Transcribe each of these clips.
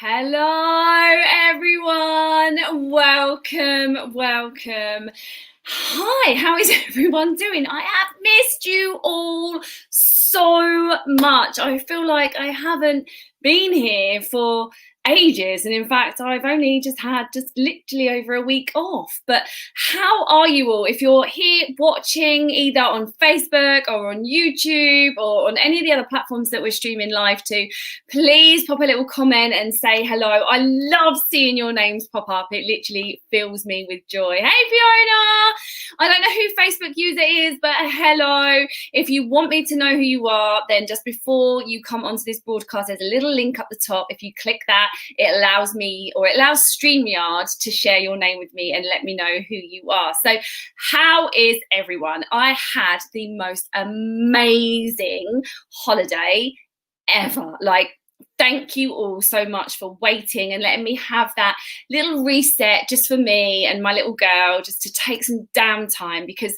Hello, everyone. Welcome. Hi, how is everyone doing? I have missed you all so much. I feel like I haven't been here for ages, and in fact I've only had literally over a week off. But how are you all? If you're here watching either on Facebook or on YouTube or on any of the other platforms that we're streaming live to, please pop a little comment and say hello. I love seeing your names pop up. It literally fills me with joy. Hey Fiona, I don't know who Facebook user is, but hello. If you want me to know who you are, then just before you come onto this broadcast, there's a little link up the top. If you click that, it allows me, or it allows StreamYard to share your name with me and let me know who you are. So how is everyone? I had the most amazing holiday ever. Thank you all so much for waiting and letting me have that little reset just for me and my little girl, just to take some downtime, because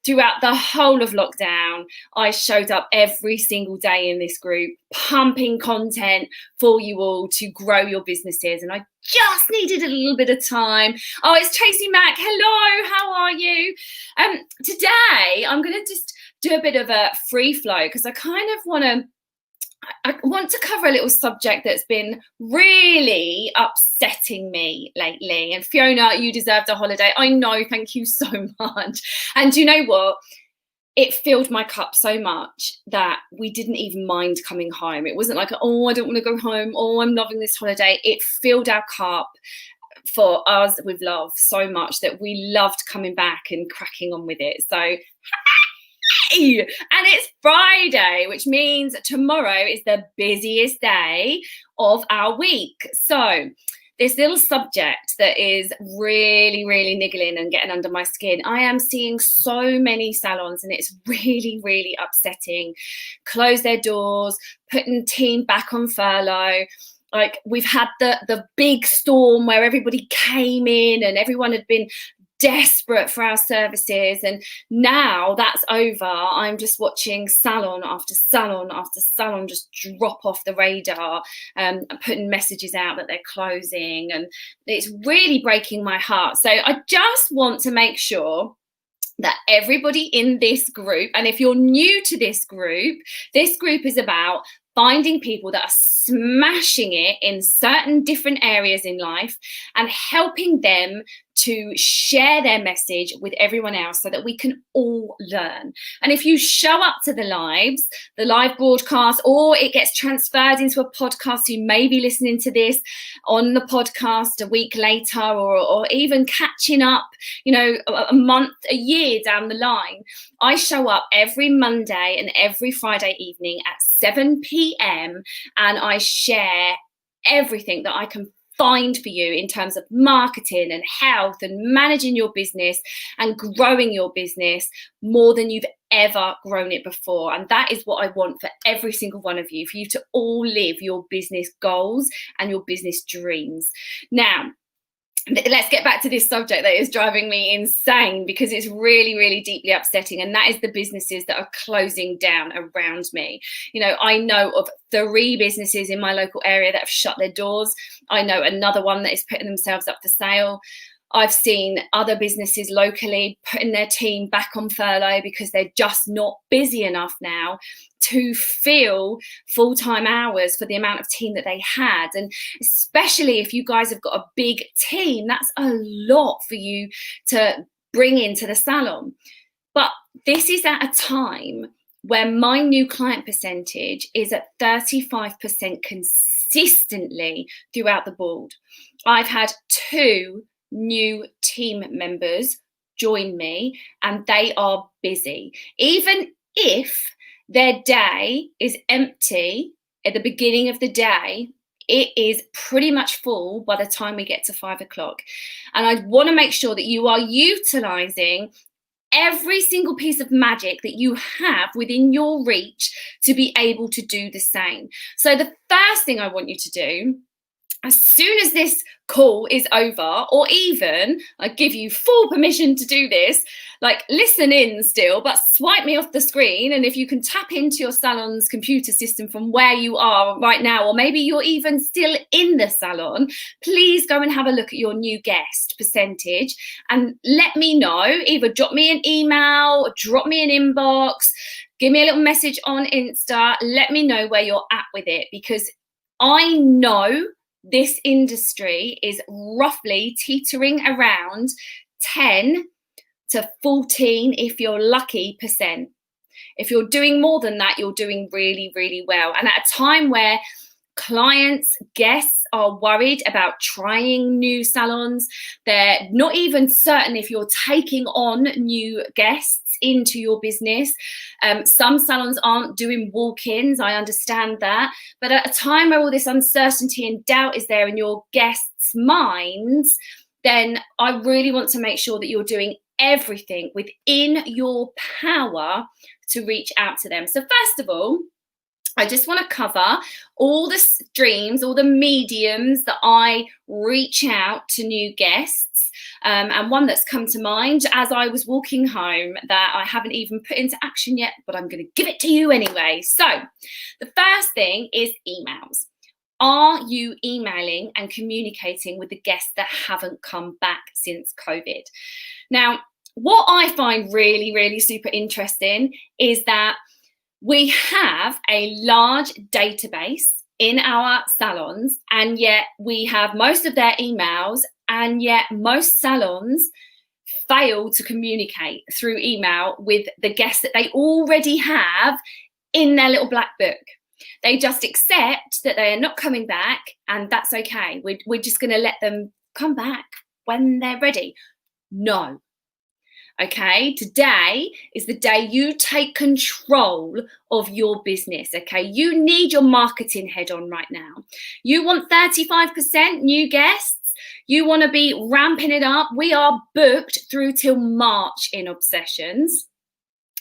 throughout the whole of lockdown, I showed up every single day in this group, pumping content for you all to grow your businesses. And I just needed a little bit of time. Oh, it's Tracy Mack. Hello, how are you? Today, I'm going to just do a bit of a free flow, because I want to cover a little subject that's been really upsetting me lately. And Fiona, you deserved a holiday. I know, thank you so much. And do you know what? It filled my cup so much that we didn't even mind coming home. It wasn't like, oh, I don't want to go home. Oh, I'm loving this holiday. It filled our cup for us with love so much that we loved coming back and cracking on with it. So and it's Friday, which means tomorrow is the busiest day of our week. So this little subject that is really, really niggling and getting under my skin. I am seeing so many salons, and it's really, really upsetting. Close their doors, putting team back on furlough. Like, we've had the big storm where everybody came in and everyone had been desperate for our services, and now that's over. I'm just watching salon after salon after salon just drop off the radar, putting messages out that they're closing, and it's really breaking my heart. So I just want to make sure that everybody in this group, and if you're new to this group is about finding people that are smashing it in certain different areas in life and helping them to share their message with everyone else so that we can all learn. And if you show up to the live broadcast, or it gets transferred into a podcast, you may be listening to this on the podcast a week later, or even catching up, a month, a year down the line. I show up every Monday and every Friday evening at 7 p.m. and I share everything that I can find for you in terms of marketing and health and managing your business and growing your business more than you've ever grown it before. And that is what I want for every single one of you, for you to all live your business goals and your business dreams. Now, let's get back to this subject that is driving me insane, because it's really, really deeply upsetting. And that is the businesses that are closing down around me. I know of 3 businesses in my local area that have shut their doors. I know another one that is putting themselves up for sale. I've seen other businesses locally putting their team back on furlough because they're just not busy enough now to fill full-time hours for the amount of team that they had. And especially if you guys have got a big team, that's a lot for you to bring into the salon. But this is at a time where my new client percentage is at 35% consistently throughout the board. I've had 2 new team members join me, and they are busy. Even if their day is empty at the beginning of the day, it is pretty much full by the time we get to 5 o'clock. And I want to make sure that you are utilizing every single piece of magic that you have within your reach to be able to do the same. So the first thing I want you to do, as soon as this call is over, or even I give you full permission to do this, like listen in still, but swipe me off the screen. And if you can tap into your salon's computer system from where you are right now, or maybe you're even still in the salon, please go and have a look at your new guest percentage and let me know. Either drop me an email, drop me an inbox, give me a little message on Insta. Let me know where you're at with it, because I know this industry is roughly teetering around 10 to 14, if you're lucky, %. If you're doing more than that, you're doing really, really well. And at a time where clients, guests are worried about trying new salons, they're not even certain if you're taking on new guests into your business. Some salons aren't doing walk-ins, I understand that. But at a time where all this uncertainty and doubt is there in your guests' minds, then I really want to make sure that you're doing everything within your power to reach out to them. So first of all, I just want to cover all the streams, all the mediums that I reach out to new guests. And one that's come to mind as I was walking home that I haven't even put into action yet, but I'm going to give it to you anyway. So the first thing is emails. Are you emailing and communicating with the guests that haven't come back since COVID? Now, what I find really, really super interesting is that we have a large database in our salons, and yet we have most of their emails, and yet most salons fail to communicate through email with the guests that they already have in their little black book. They just accept that they are not coming back, and that's okay. We're just going to let them come back when they're ready. No. Okay, today is the day you take control of your business. Okay, you need your marketing head on right now. You want 35% new guests. You want to be ramping it up. We are booked through till March in Obsessions.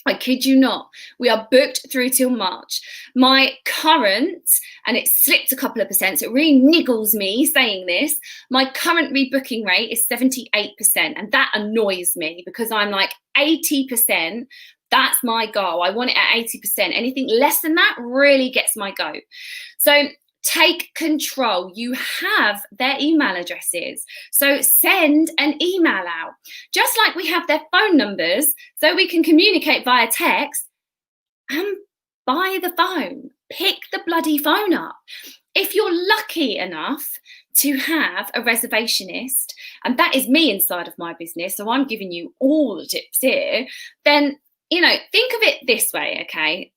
I kid you not. We are booked through till March. My current, and it slipped a couple of percent, so it really niggles me saying this, my current rebooking rate is 78%. And that annoys me because I'm like 80%. That's my goal. I want it at 80%. Anything less than that really gets my goat. So take control. You have their email addresses. So send an email out. Just like we have their phone numbers, so we can communicate via text, and by the phone. Pick the bloody phone up. If you're lucky enough to have a reservationist, and that is me inside of my business, so I'm giving you all the tips here, then, think of it this way, okay?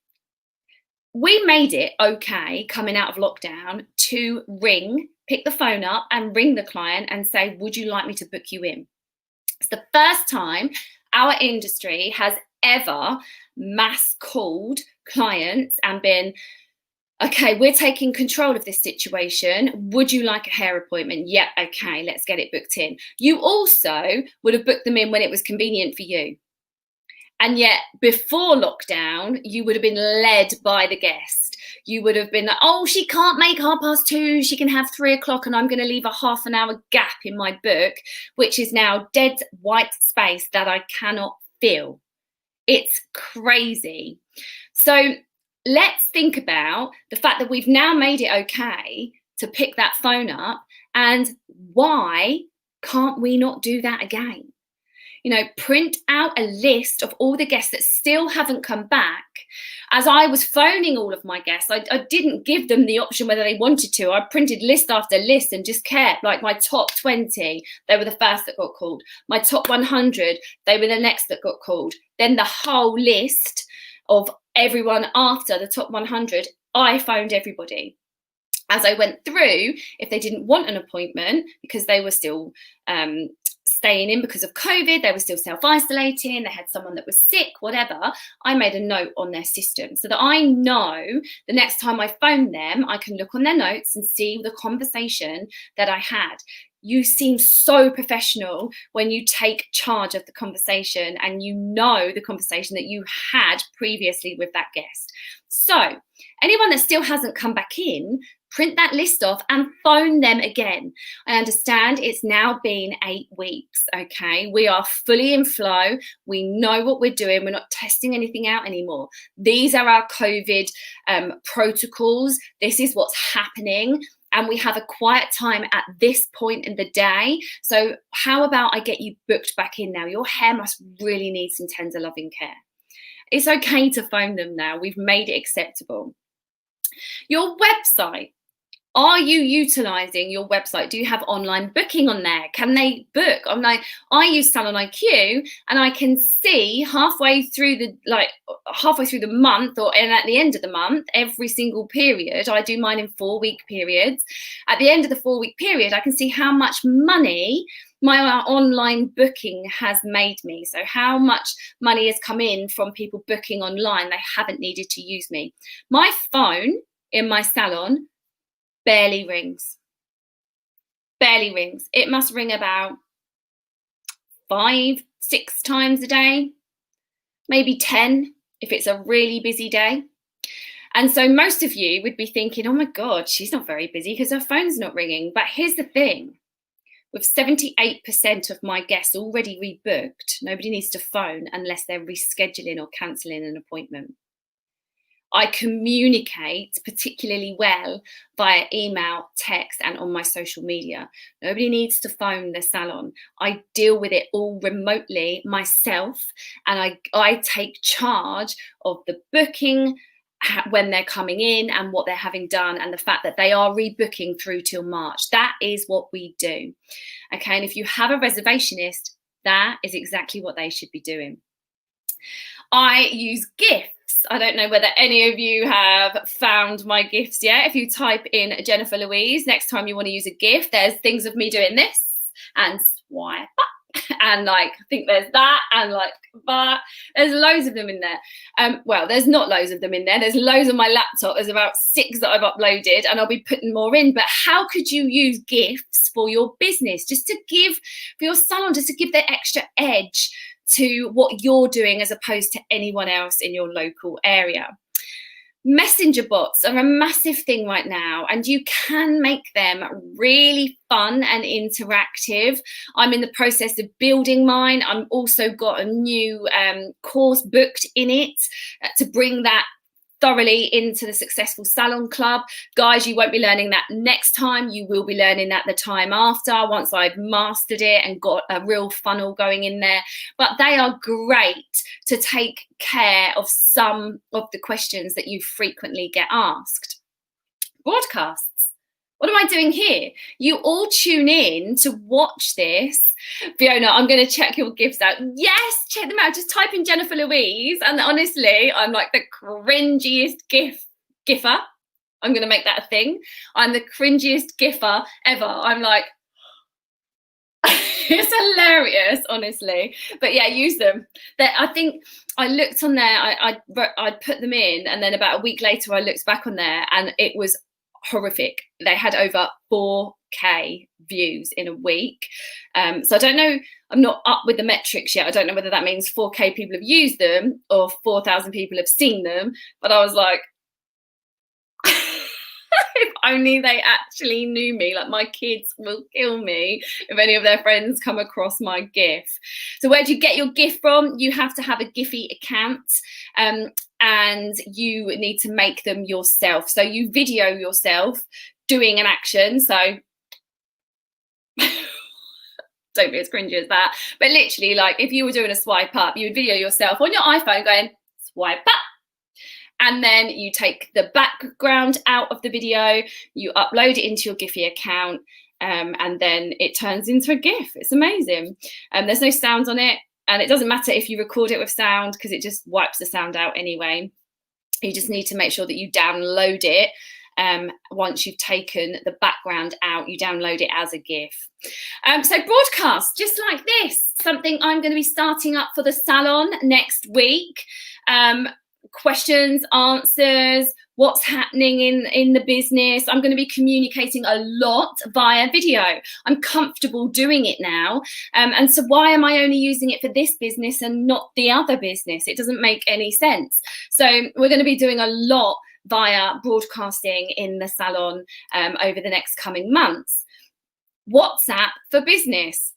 We made it okay coming out of lockdown to pick the phone up and ring the client and say, would you like me to book you in? It's the first time our industry has ever mass called clients and been, okay, we're taking control of this situation. Would you like a hair appointment? Yep, okay, let's get it booked in. You also would have booked them in when it was convenient for you. And yet before lockdown, you would have been led by the guest. You would have been like, oh, she can't make 2:30. She can have 3:00 and I'm going to leave a half an hour gap in my book, which is now dead white space that I cannot fill. It's crazy. So let's think about the fact that we've now made it okay to pick that phone up, and why can't we not do that again? Print out a list of all the guests that still haven't come back. As I was phoning all of my guests, I didn't give them the option whether they wanted to. I printed list after list and just kept, like, my top 20, they were the first that got called. My top 100, they were the next that got called. Then the whole list of everyone after the top 100, I phoned everybody. As I went through, if they didn't want an appointment because they were still staying in because of COVID, they were still self-isolating, they had someone that was sick, whatever, I made a note on their system so that I know the next time I phone them, I can look on their notes and see the conversation that I had. You seem so professional when you take charge of the conversation and you know the conversation that you had previously with that guest. So Anyone that still hasn't come back in, print that list off and phone them again. I understand it's now been 8 weeks, okay? We are fully in flow. We know what we're doing. We're not testing anything out anymore. These are our COVID protocols. This is what's happening. And we have a quiet time at this point in the day. So how about I get you booked back in now? Your hair must really need some tender loving care. It's okay to phone them now. We've made it acceptable. Your website. Are you utilizing your website? Do you have online booking on there? Can they book? I use Salon IQ, and I can see halfway through the month, and at the end of the month, every single period. I do mine in 4-week periods. At the end of the 4-week period, I can see how much money my online booking has made me. So how much money has come in from people booking online. They haven't needed to use me. My phone in my salon barely rings. Barely rings. It must ring about 5-6 times a day, maybe 10 if it's a really busy day. And so most of you would be thinking, oh my God, she's not very busy because her phone's not ringing. But here's the thing. With 78% of my guests already rebooked, nobody needs to phone unless they're rescheduling or cancelling an appointment. I communicate particularly well via email, text, and on my social media. Nobody needs to phone the salon. I deal with it all remotely myself, and I take charge of the booking, when they're coming in and what they're having done, and the fact that they are rebooking through till March. That is what we do. Okay, and if you have a reservationist, that is exactly what they should be doing. I use gifts. I don't know whether any of you have found my gifts yet. If you type in Jennifer Louise, next time you want to use a gift, there's things of me doing this and swipe up, and I think there's that and that. There's loads of them in there. Well, there's not loads of them in there. There's loads on my laptop. There's about 6 that I've uploaded, and I'll be putting more in. But how could you use gifts for your business, just to give, for your salon, just to give the extra edge to what you're doing as opposed to anyone else in your local area? Messenger bots are a massive thing right now, and you can make them really fun and interactive. I'm in the process of building mine. I'm also got a new course booked in it to bring that thoroughly into the Successful Salon Club. Guys, you won't be learning that next time. You will be learning that the time after, once I've mastered it and got a real funnel going in there. But they are great to take care of some of the questions that you frequently get asked. Broadcasts. What am I doing here? You all tune in to watch this. Fiona, I'm going to check your gifts out. Yes, check them out. Just type in Jennifer Louise. And honestly, I'm like the cringiest giffer. I'm going to make that a thing. I'm the cringiest giffer ever. I'm like, it's hilarious, honestly. But yeah, use them. I think I looked on there. I put them in. And then about a week later, I looked back on there and it was horrific. They had over 4K views in a week. So I don't know, I'm not up with the metrics yet. I don't know whether that means 4K people have used them or 4,000 people have seen them. But I was like, if only they actually knew me. Like, my kids will kill me if any of their friends come across my GIF. So where do you get your GIF from? You have to have a Giphy account. And you need to make them yourself. So you video yourself doing an action. So don't be as cringy as that. But literally, like, if you were doing a swipe up, you would video yourself on your iPhone going swipe up. And then you take the background out of the video, you upload it into your Giphy account, and then it turns into a GIF. It's amazing. There's no sound on it. And it doesn't matter if you record it with sound, because it just wipes the sound out anyway. You just need to make sure that you download it. Once you've taken the background out, you download it as a GIF. So broadcast, just like this, something I'm going to be starting up for the salon next week. Questions, answers, what's happening in the business. I'm going to be communicating a lot via video. I'm comfortable doing it now. And so why am I only using it for this business and not the other business? It doesn't make any sense. So we're going to be doing a lot via broadcasting in the salon over the next coming months. WhatsApp for business.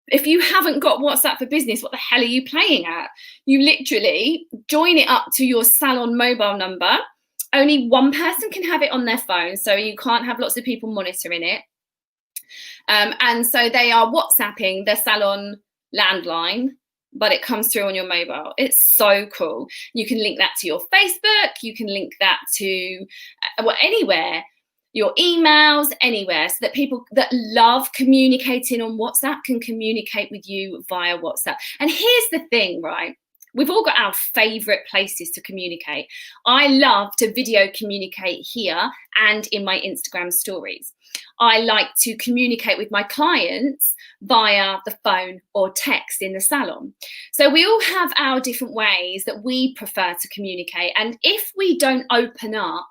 If you haven't got WhatsApp for business, what the hell are you playing at? You literally join it up to your salon mobile number. Only one person can have it on their phone, so you can't have lots of people monitoring it. And so they are WhatsApping their salon landline, but it comes through on your mobile. It's so cool. You can link that to your Facebook. You can link that to anywhere, your emails, anywhere, so that people that love communicating on WhatsApp can communicate with you via WhatsApp. And here's the thing, right? We've all got our favorite places to communicate. I love to video communicate here and in my Instagram stories. I like to communicate with my clients via the phone or text in the salon. So we all have our different ways that we prefer to communicate. And if we don't open up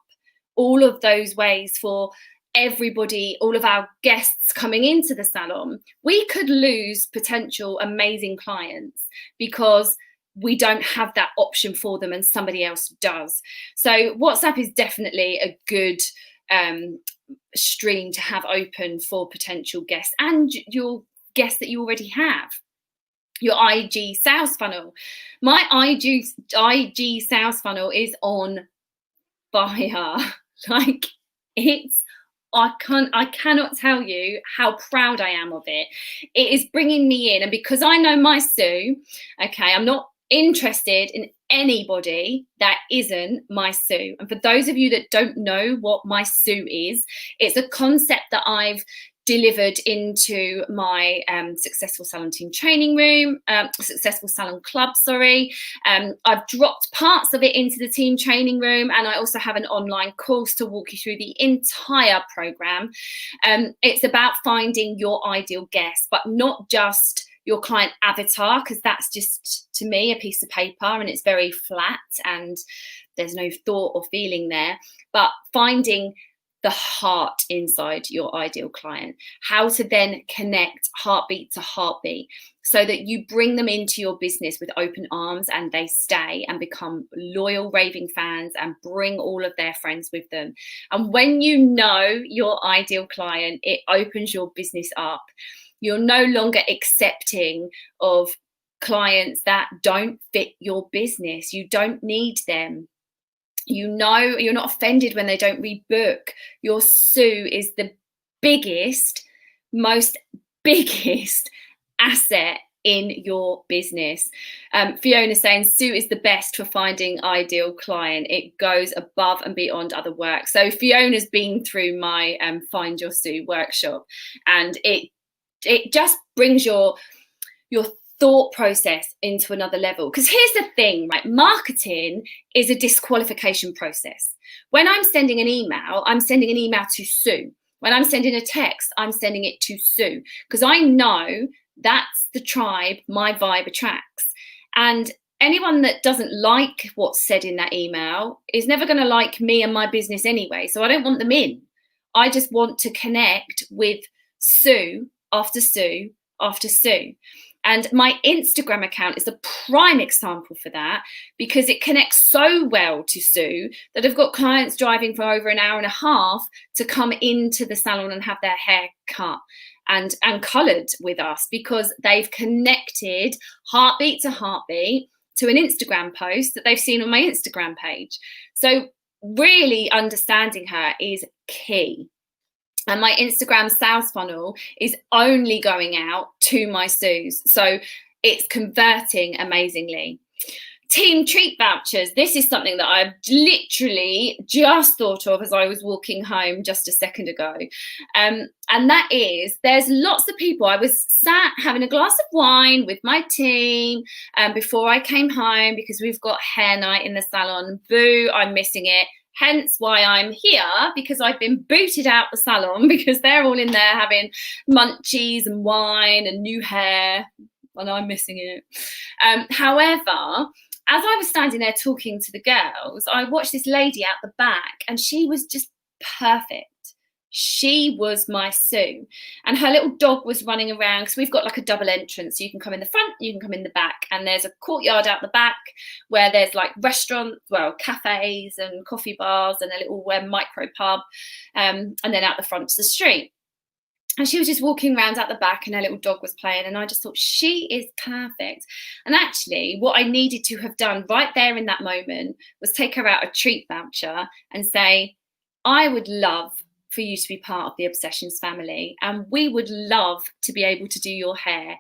all of those ways for everybody, all of our guests coming into the salon, we could lose potential amazing clients because we don't have that option for them and somebody else does. So WhatsApp is definitely a good stream to have open for potential guests and your guests that you already have. Your IG sales funnel. My IG sales funnel is on fire. Like, it's, I cannot tell you how proud I am of it. It is bringing me in, and because I know my Sue, okay, I'm not interested in anybody that isn't my Sue. And for those of you that don't know what my Sue is, it's a concept that I've delivered into my successful salon team training room, successful salon club, sorry. I've dropped parts of it into the team training room, and I also have an online course to walk you through the entire program. It's about finding your ideal guest, but not just your client avatar, because that's just, to me, a piece of paper and it's very flat and there's no thought or feeling there, but finding the heart inside your ideal client, how to then connect heartbeat to heartbeat so that you bring them into your business with open arms and they stay and become loyal raving fans and bring all of their friends with them. And when you know your ideal client, it opens your business up. You're no longer accepting of clients that don't fit your business. You don't need them. You know, you're not offended when they don't rebook. Your Sue is the biggest asset in your business. Fiona saying Sue is the best for finding ideal client. It goes above and beyond other work. So Fiona's been through my Find Your Sue workshop, and it just brings your thought process into another level. Because here's the thing, right? Marketing is a disqualification process. When I'm sending an email, I'm sending an email to Sue. When I'm sending a text, I'm sending it to Sue, because I know that's the tribe my vibe attracts. And anyone that doesn't like what's said in that email is never going to like me and my business anyway. So I don't want them in. I just want to connect with Sue after Sue after Sue. And my Instagram account is a prime example for that, because it connects so well to Sue that I've got clients driving for over an hour and a half to come into the salon and have their hair cut and coloured with us, because they've connected heartbeat to heartbeat to an Instagram post that they've seen on my Instagram page. So really understanding her is key. And my Instagram sales funnel is only going out to my Sues. So it's converting amazingly. Team treat vouchers. This is something that I've literally just thought of as I was walking home just a second ago. And that is, there's lots of people. I was sat having a glass of wine with my team before I came home, because we've got hair night in the salon. Boo, I'm missing it. Hence why I'm here, because I've been booted out the salon because they're all in there having munchies and wine and new hair, and I'm missing it. However, as I was standing there talking to the girls, I watched this lady out the back, and she was just perfect. She was my Sue, and her little dog was running around because we've got like a double entrance. So you can come in the front, you can come in the back, and there's a courtyard out the back where there's like restaurants, well, cafes and coffee bars and a little micro pub, and then out the front's the street. And she was just walking around out the back and her little dog was playing. And I just thought, she is perfect. And actually, what I needed to have done right there in that moment was take her out a treat voucher and say, I would love for you to be part of the Obsessions family. And we would love to be able to do your hair.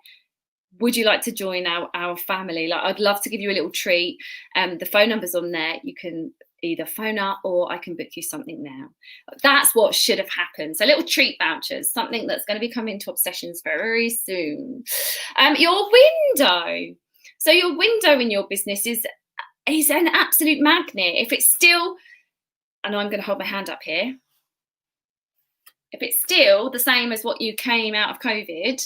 Would you like to join our family? Like, I'd love to give you a little treat. The phone number's on there. You can either phone up or I can book you something now. That's what should have happened. So little treat vouchers, something that's going to be coming to Obsessions very soon. Your window. So your window in your business is an absolute magnet. If it's still, and I'm going to hold my hand up here, if it's still the same as what you came out of COVID,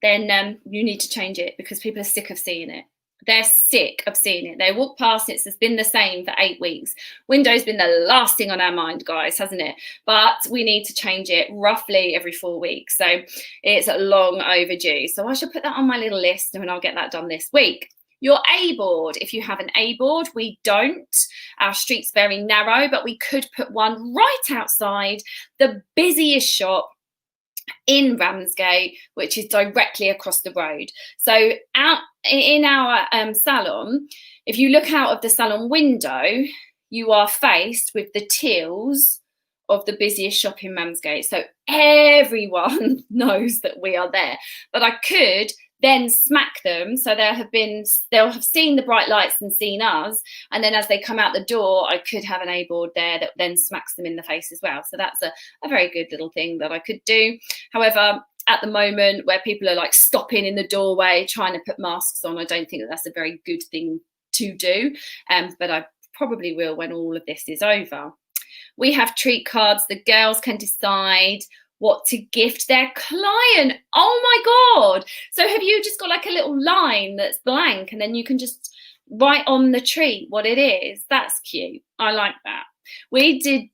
then you need to change it because people are sick of seeing it. They're sick of seeing it. They walk past it. It's been the same for 8 weeks. Window's been the last thing on our mind, guys, hasn't it? But we need to change it roughly every 4 weeks. So it's long overdue. So I should put that on my little list and I'll get that done this week. Your A board, if you have an A board, we don't. Our street's very narrow, but we could put one right outside the busiest shop in Ramsgate, which is directly across the road. So out in our salon, if you look out of the salon window, you are faced with the tills of the busiest shop in Ramsgate. So everyone knows that we are there. But I could then smack them, so they'll have seen the bright lights and seen us, and then as they come out the door, I could have an A board there that then smacks them in the face as well. So that's a very good little thing that I could do. However, at the moment where people are like stopping in the doorway trying to put masks on, I don't think that's a very good thing to do, but I probably will when all of this is over. We have treat cards. The girls can decide what to gift their client. Oh my God. So have you just got like a little line that's blank and then you can just write on the treat what it is? That's cute. I like that. We did,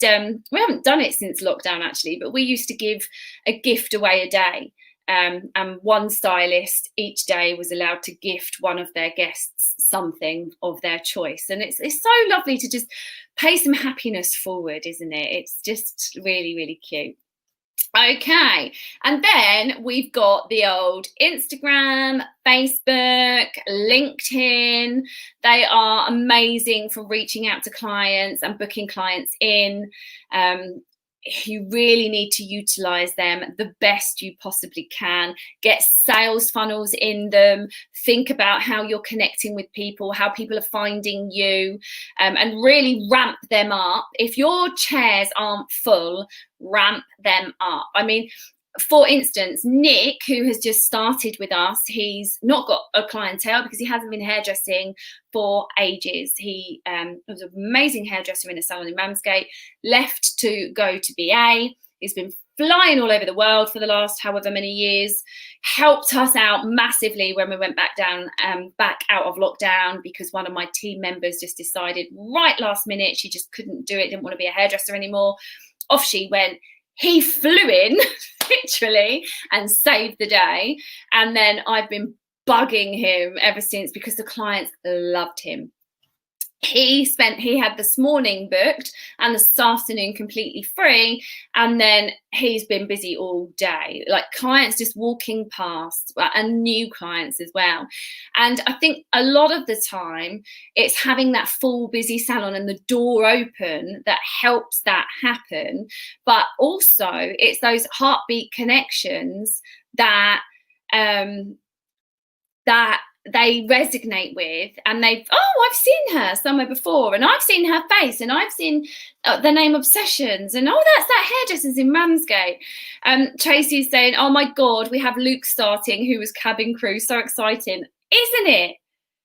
we haven't done it since lockdown actually, but we used to give a gift away a day. And one stylist each day was allowed to gift one of their guests something of their choice. And it's so lovely to just pay some happiness forward, isn't it? It's just really, really cute. Okay, and then we've got the old Instagram, Facebook, LinkedIn. They are amazing for reaching out to clients and booking clients in. You really need to utilize them the best you possibly can. Get sales funnels in them. Think about how you're connecting with people, how people are finding you, and really ramp them up. If your chairs aren't full, ramp them up. I mean, for instance, Nick, who has just started with us, he's not got a clientele because he hasn't been hairdressing for ages. He was an amazing hairdresser in a salon in Ramsgate, left to go to BA. He's been flying all over the world for the last however many years, helped us out massively when we went back out of lockdown because one of my team members just decided right last minute she just couldn't do it, didn't want to be a hairdresser anymore. Off she went. He flew in, literally, and saved the day. And then I've been bugging him ever since because the clients loved him. He had this morning booked and this afternoon completely free, and then he's been busy all day, like clients just walking past and new clients as well. And I think a lot of the time it's having that full busy salon and the door open that helps that happen, but also it's those heartbeat connections that they resonate with, and I've seen her somewhere before, and I've seen her face, and I've seen the name Obsessions, and that's that hairdresser's in Ramsgate. Tracy's saying, oh my God, we have Luke starting, who was cabin crew, so exciting, isn't it?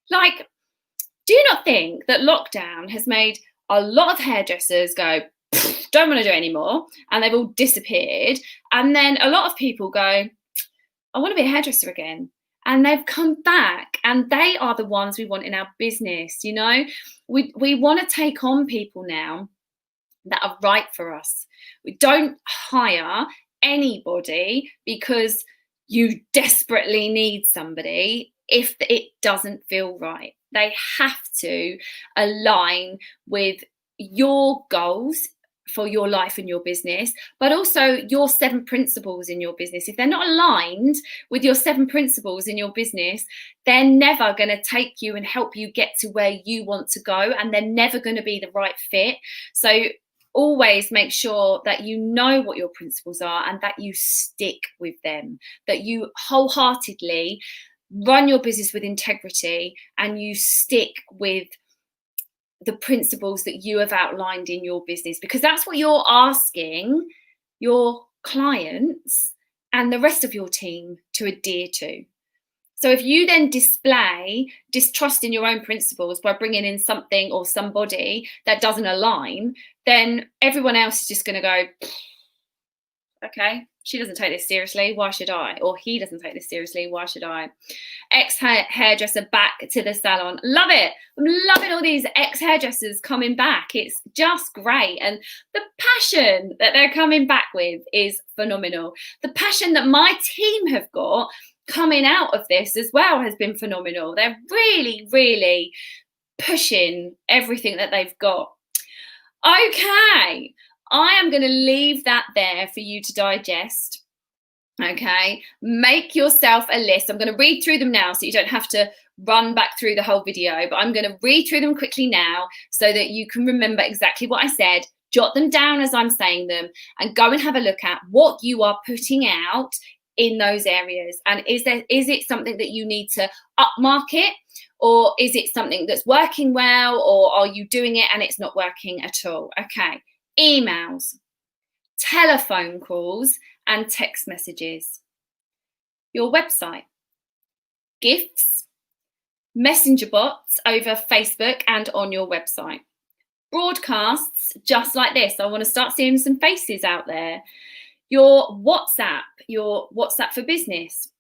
Like, do you not think that lockdown has made a lot of hairdressers go, don't want to do it anymore, and they've all disappeared, and then a lot of people go, I want to be a hairdresser again. And they've come back, and they are the ones we want in our business. You know, we want to take on people now that are right for us. We don't hire anybody because you desperately need somebody if it doesn't feel right. They have to align with your goals for your life and your business, but also your 7 principles in your business. If they're not aligned with your 7 principles in your business, they're never going to take you and help you get to where you want to go, and they're never going to be the right fit. So always make sure that you know what your principles are and that you stick with them, that you wholeheartedly run your business with integrity and you stick with the principles that you have outlined in your business, because that's what you're asking your clients and the rest of your team to adhere to. So if you then display distrust in your own principles by bringing in something or somebody that doesn't align, then everyone else is just going to go, okay, she doesn't take this seriously, why should I? Or he doesn't take this seriously, why should I? Ex-hairdresser back to the salon. Love it. I'm loving all these ex-hairdressers coming back. It's just great. And the passion that they're coming back with is phenomenal. The passion that my team have got coming out of this as well has been phenomenal. They're really, really pushing everything that they've got. Okay, I am going to leave that there for you to digest. Okay, make yourself a list. I'm going to read through them now so you don't have to run back through the whole video, but I'm going to read through them quickly now so that you can remember exactly what I said, jot them down as I'm saying them, and go and have a look at what you are putting out in those areas. And is it something that you need to upmarket, or is it something that's working well, or are you doing it and it's not working at all? Okay, emails, telephone calls, and text messages, your website, gifts, messenger bots over Facebook and on your website, broadcasts just like this. I want to start seeing some faces out there. Your WhatsApp for business,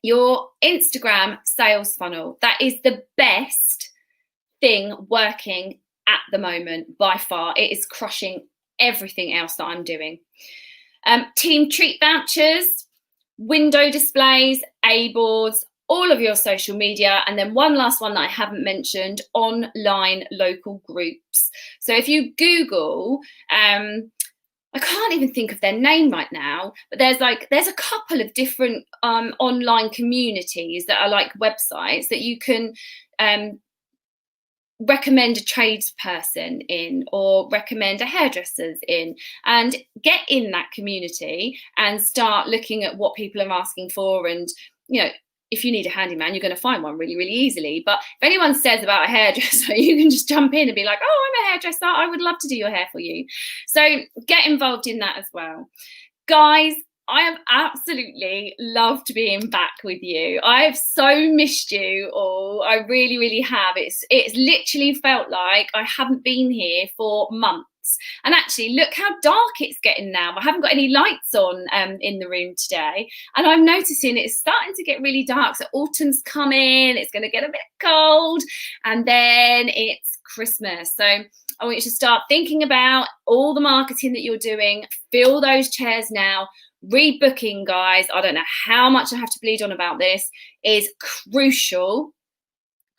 your Instagram sales funnel. That is the best thing working at the moment by far. It is crushing everything else that I'm doing. Team treat vouchers, window displays, A-boards, all of your social media, and then one last one that I haven't mentioned, online local groups. So if you Google, I can't even think of their name right now, but there's a couple of different online communities that are like websites that you can recommend a tradesperson in, or recommend a hairdresser's in, and get in that community and start looking at what people are asking for. And, you know, if you need a handyman, you're going to find one really, really easily. But if anyone says about a hairdresser, you can just jump in and be like, oh, I'm a hairdresser, I would love to do your hair for you. So get involved in that as well. Guys, I have absolutely loved being back with you. I have so missed you all. I really, really have. It's literally felt like I haven't been here for months. And actually, look how dark it's getting now. I haven't got any lights on in the room today. And I'm noticing it's starting to get really dark. So autumn's coming, it's going to get a bit cold. And then it's Christmas. So I want you to start thinking about all the marketing that you're doing. Fill those chairs now. Rebooking, guys, I don't know how much I have to bleed on about this, is crucial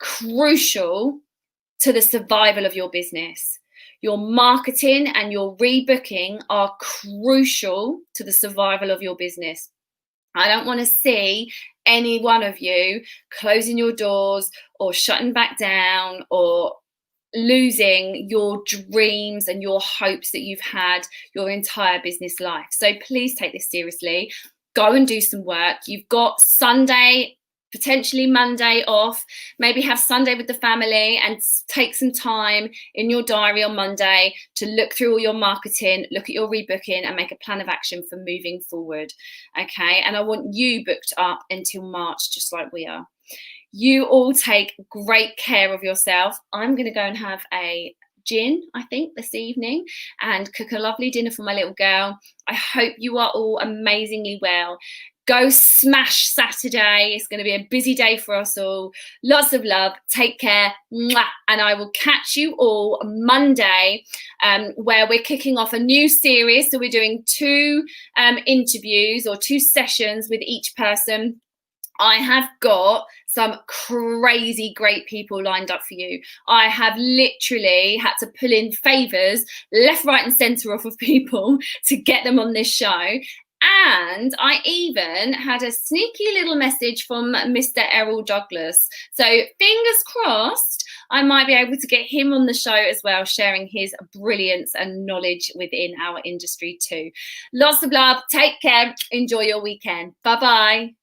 to the survival of your business. Your marketing and your rebooking are crucial to the survival of your business. I don't want to see any one of you closing your doors or shutting back down or losing your dreams and your hopes that you've had your entire business life. So please take this seriously. Go and do some work. You've got Sunday, potentially Monday off. Maybe have Sunday with the family and take some time in your diary on Monday to look through all your marketing, look at your rebooking, and make a plan of action for moving forward. Okay, and I want you booked up until March, just like we are. You all take great care of yourself. I'm going to go and have a gin, I think, this evening and cook a lovely dinner for my little girl. I hope you are all amazingly well. Go smash Saturday. It's going to be a busy day for us all. Lots of love. Take care. Mwah. And I will catch you all Monday, where we're kicking off a new series. So we're doing 2 interviews or 2 sessions with each person. I have got some crazy great people lined up for you. I have literally had to pull in favours left, right and centre off of people to get them on this show. And I even had a sneaky little message from Mr. Errol Douglas. So fingers crossed, I might be able to get him on the show as well, sharing his brilliance and knowledge within our industry too. Lots of love. Take care. Enjoy your weekend. Bye-bye.